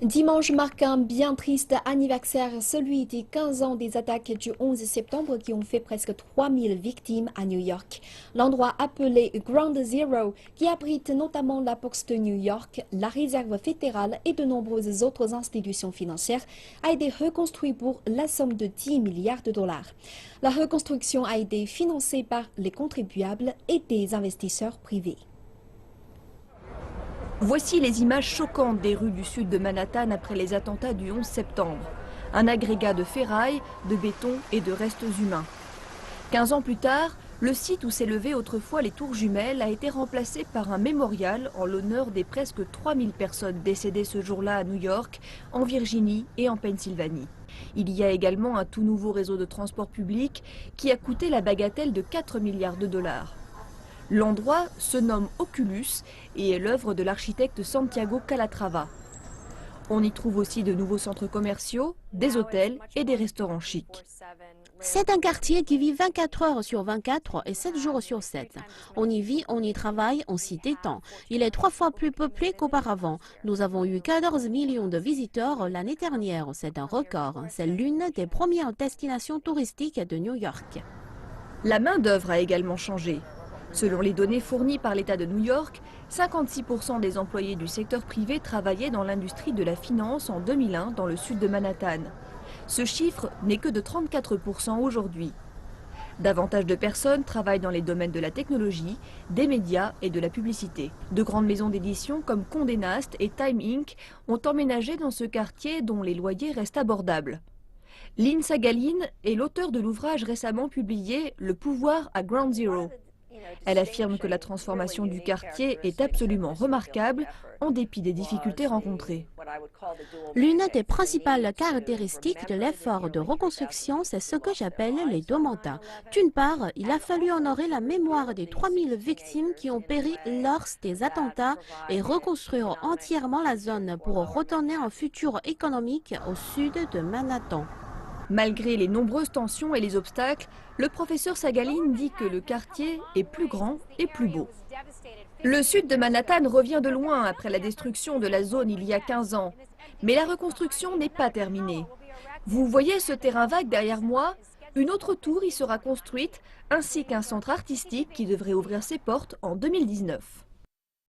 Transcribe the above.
Dimanche marque un bien triste anniversaire, celui des 15 ans des attaques du 11 septembre qui ont fait presque 3000 victimes à New York. L'endroit appelé Ground Zero, qui abrite notamment la Bourse de New York, la Réserve fédérale et de nombreuses autres institutions financières, a été reconstruit pour la somme de 10 milliards de dollars. La reconstruction a été financée par les contribuables et des investisseurs privés. Voici les images choquantes des rues du sud de Manhattan après les attentats du 11 septembre. Un agrégat de ferraille, de béton et de restes humains. 15 ans plus tard, le site où s'élevaient autrefois les tours jumelles a été remplacé par un mémorial en l'honneur des presque 3000 personnes décédées ce jour-là à New York, en Virginie et en Pennsylvanie. Il y a également un tout nouveau réseau de transport public qui a coûté la bagatelle de 4 milliards de dollars. L'endroit se nomme Oculus et est l'œuvre de l'architecte Santiago Calatrava. On y trouve aussi de nouveaux centres commerciaux, des hôtels et des restaurants chics. C'est un quartier qui vit 24 heures sur 24 et 7 jours sur 7. On y vit, on y travaille, on s'y détend. Il est 3 fois plus peuplé qu'auparavant. Nous avons eu 14 millions de visiteurs l'année dernière. C'est un record. C'est l'une des premières destinations touristiques de New York. La main-d'œuvre a également changé. Selon les données fournies par l'État de New York, 56% des employés du secteur privé travaillaient dans l'industrie de la finance en 2001 dans le sud de Manhattan. Ce chiffre n'est que de 34% aujourd'hui. Davantage de personnes travaillent dans les domaines de la technologie, des médias et de la publicité. De grandes maisons d'édition comme Condé Nast et Time Inc. ont emménagé dans ce quartier dont les loyers restent abordables. Lynn Sagalin est l'auteur de l'ouvrage récemment publié « Le pouvoir à Ground Zero ». Elle affirme que la transformation du quartier est absolument remarquable en dépit des difficultés rencontrées. L'une des principales caractéristiques de l'effort de reconstruction, c'est ce que j'appelle les deux mandats. D'une part, il a fallu honorer la mémoire des 3000 victimes qui ont péri lors des attentats et reconstruire entièrement la zone pour redonner un futur économique au sud de Manhattan. Malgré les nombreuses tensions et les obstacles, le professeur Sagalin dit que le quartier est plus grand et plus beau. Le sud de Manhattan revient de loin après la destruction de la zone il y a 15 ans. Mais la reconstruction n'est pas terminée. Vous voyez ce terrain vague derrière moi? Une autre tour y sera construite, ainsi qu'un centre artistique qui devrait ouvrir ses portes en 2019.